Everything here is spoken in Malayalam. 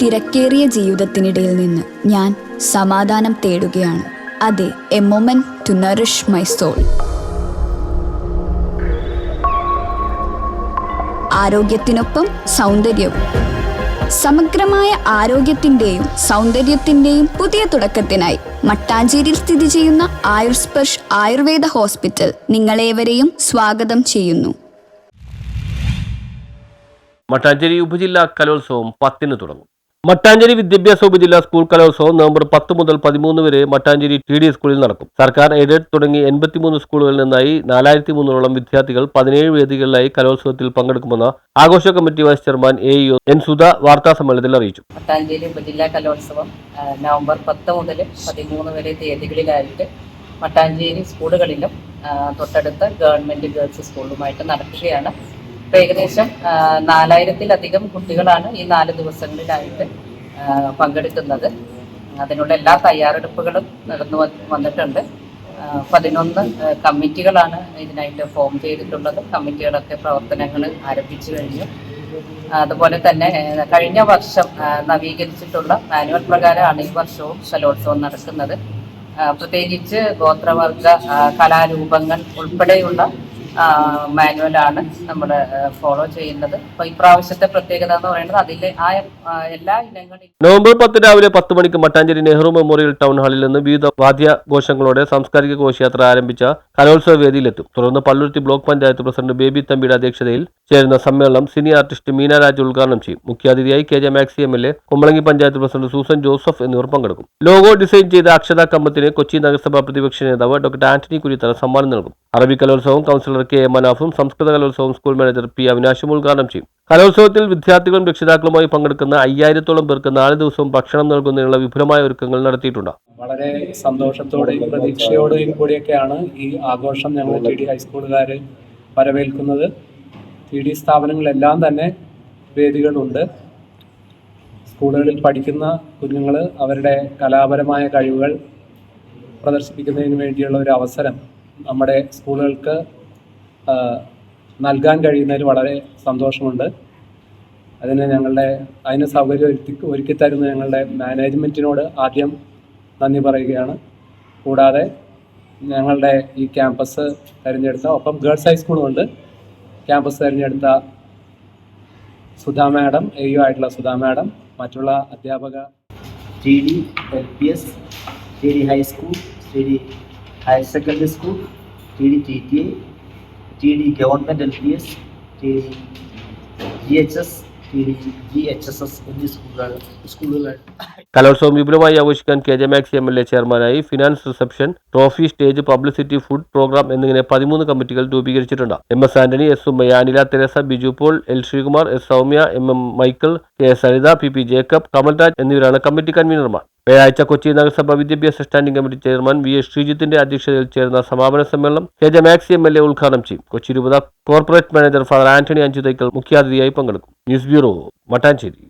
തിരക്കേറിയ ജീവിതത്തിനിടയിൽ നിന്ന് ഞാൻ സമാധാനം തേടുകയാണ്. അതെ, a moment to nourish my soul. ആരോഗ്യത്തിനൊപ്പം സൗന്ദര്യവും. സമഗ്രമായ ആരോഗ്യത്തിൻ്റെയും സൗന്ദര്യത്തിൻ്റെയും പുതിയ തുടക്കത്തിനായി മട്ടാഞ്ചേരിയിൽ സ്ഥിതി ചെയ്യുന്ന ആയുർസ്പർശ് ആയുർവേദ ഹോസ്പിറ്റൽ നിങ്ങളേവരെയും സ്വാഗതം ചെയ്യുന്നു. മട്ടാഞ്ചേരി ഉപജില്ലാ കലോത്സവം 10-ന് തുടങ്ങും. മട്ടാഞ്ചേരി വിദ്യാഭ്യാസ ഉപജില്ലാ സ്കൂൾ കലോത്സവം നവംബർ 10 മുതൽ 13 വരെ മട്ടാഞ്ചേരി TD സ്കൂളിൽ നടക്കും. സർക്കാർ എയ്ഡഡ് തുടങ്ങി 83 സ്കൂളുകളിൽ നിന്നായി 4300ഓളം വിദ്യാർത്ഥികൾ 17 വേദികളിലായി കലോത്സവത്തിൽ പങ്കെടുക്കുമെന്ന് ആഘോഷ committee vice chairman AEO N. Sudha വാർത്താ സമ്മേളനത്തിൽ അറിയിച്ചു. മട്ടാഞ്ചേരി ഉപജില്ലാ കലോത്സവം നവംബർ 10 മുതൽ 13 വരെ തീയതികളിലായിട്ട് മട്ടാഞ്ചേരി സ്കൂളുകളിലും തൊട്ടടുത്ത ഗവൺമെന്റ് ഗേൾസ് സ്കൂളുമായിട്ട് നടക്കുകയാണ്. ഏകദേശം 4000-ലധികം കുട്ടികളാണ് ഈ 4 ദിവസങ്ങളിലായിട്ട് പങ്കെടുക്കുന്നത്. അതിനുള്ള എല്ലാ തയ്യാറെടുപ്പുകളും നടന്നു വന്നിട്ടുണ്ട്. 11 കമ്മിറ്റികളാണ് ഇതിനായിട്ട് ഫോം ചെയ്തിട്ടുള്ളത്. കമ്മിറ്റികളൊക്കെ പ്രവർത്തനങ്ങൾ ആരംഭിച്ചു കഴിഞ്ഞു. അതുപോലെ തന്നെ കഴിഞ്ഞ വർഷം നവീകരിച്ചിട്ടുള്ള മാനുവൽ പ്രകാരമാണ് ഈ വർഷവും കലോത്സവം നടക്കുന്നത്. പ്രത്യേകിച്ച് ഗോത്രവർഗ കലാരൂപങ്ങൾ ഉൾപ്പെടെയുള്ള മാനുവലാണ് നമ്മൾ ഫോളോ ചെയ്യുന്നത്. അപ്പോൾ ഇപ്രാവശ്യത്തെ പ്രത്യേകത എന്ന് പറയുന്നത് അതിലെ എല്ലാ ഇനങ്ങളിലും നവംബർ 10 രാവിലെ 10 മണിക്ക് മട്ടാഞ്ചേരി നെഹ്റു മെമ്മോറിയൽ ടൗൺ ഹാളിൽ നിന്ന് വിവിധ വാദ്യാഘോഷങ്ങളോടെ സാംസ്കാരിക ഘോഷയാത്ര ആരംഭിച്ച കലോത്സവ വേദിയിലെത്തും. തുടർന്ന് Palluruthy block panchayat president baby തമ്പിയുടെ അധ്യക്ഷതയിൽ ചേരുന്ന സമ്മേളനം സിനി ആർട്ടിസ്റ്റ് മീന രാജ് ഉദ്ഘാടനം ചെയ്യും. മുഖ്യാതിഥിയായി KJ Maxy MLA, Kumbalangi panchayat president Susan Joseph എന്നിവർ പങ്കെടുക്കും. ലോഗോ ഡിസൈൻ ചെയ്ത അക്ഷത കമ്പത്തിന് കൊച്ചി നഗരസഭാ പ്രതിപക്ഷ നേതാവ് ഡോക്ടർ ആന്റണി കുരിത്തറ സമ്മാനം നൽകും. അറബി കലോത്സവം കൗൺസിലർ KA മനാഫും സംസ്കൃത കലോത്സവം സ്കൂൾ മാനേജർ P. അവിനാശും ഉദ്ഘാടനം ചെയ്യും. കലോത്സവത്തിൽ വിദ്യാർത്ഥികളും രക്ഷിതാക്കളുമായി പങ്കെടുക്കുന്ന 5000-ഓളം പേർക്ക് 4 ദിവസവും ഭക്ഷണം നൽകുന്നതിനുള്ള വിപുലമായ ഒരുക്കങ്ങൾ നടത്തിയിട്ടുണ്ട്. വളരെ സന്തോഷത്തോടെയും പ്രതീക്ഷയോടെയും കൂടിയൊക്കെയാണ് ഈ ആഘോഷം ഞങ്ങൾ TD ഹൈസ്കൂളുകാർ വരവേൽക്കുന്നത്. TD സ്ഥാപനങ്ങളെല്ലാം തന്നെ വേദികളുണ്ട്. സ്കൂളുകളിൽ പഠിക്കുന്ന കുഞ്ഞുങ്ങൾ അവരുടെ കലാപരമായ കഴിവുകൾ പ്രദർശിപ്പിക്കുന്നതിന് വേണ്ടിയുള്ള ഒരു അവസരം നമ്മുടെ സ്കൂളുകൾക്ക് നൽകാൻ കഴിയുന്നതിൽ വളരെ സന്തോഷമുണ്ട്. അതിന് സൗകര്യം ഒരുക്കി തരുന്ന ഞങ്ങളുടെ മാനേജ്മെൻറ്റിനോട് ആദ്യം നന്ദി പറയുകയാണ്. കൂടാതെ ഞങ്ങളുടെ ഈ ക്യാമ്പസ് തിരഞ്ഞെടുത്ത, ഒപ്പം ഗേൾസ് ഹൈസ്കൂളുമുണ്ട്, ക്യാമ്പസ് തിരഞ്ഞെടുത്ത സുധാ മാഡം, AEO ആയിട്ടുള്ള സുധാ മാഡം, മറ്റുള്ള അധ്യാപക TD LPS, TD high school, TD higher secondary school, TD TTA, TD government LPS, TD GHS, TD GHSS എന്നീ സ്കൂളുകൾ. കലോത്സവം വിപുലമായി ആഘോഷിക്കാൻ KJ മാക്സി MLA ചെയർമാനായി finance, reception, trophy, stage, publicity, food programme എന്നിങ്ങനെ 13 കമ്മിറ്റികൾ രൂപീകരിച്ചിട്ടുണ്ട്. MS Antony, S. Ummayya, Anila Theresa, Biju Paul, L. Sreekumar, S. Soumya, MM Michael, K. Saritha, PP Jacob, Kamalraj എന്നിവരാണ് കമ്മിറ്റി കൺവീനർമാർ. വ്യാഴാഴ്ച കൊച്ചി നഗരസഭ വിദ്യാഭ്യാസ സ്റ്റാൻഡിംഗ് കമ്മിറ്റി ചെയർമാൻ VS ശ്രീജിത്തിന്റെ അധ്യക്ഷതയിൽ ചേർന്ന സമാപന സമ്മേളനം KJ മാക്സി MLA ഉദ്ഘാടനം ചെയ്യും. കൊച്ചി രൂപത corporate manager father Antony Anchuthaikkal മുഖ്യാതിഥിയായി പങ്കെടുക്കും. News bureau, Mattancherry.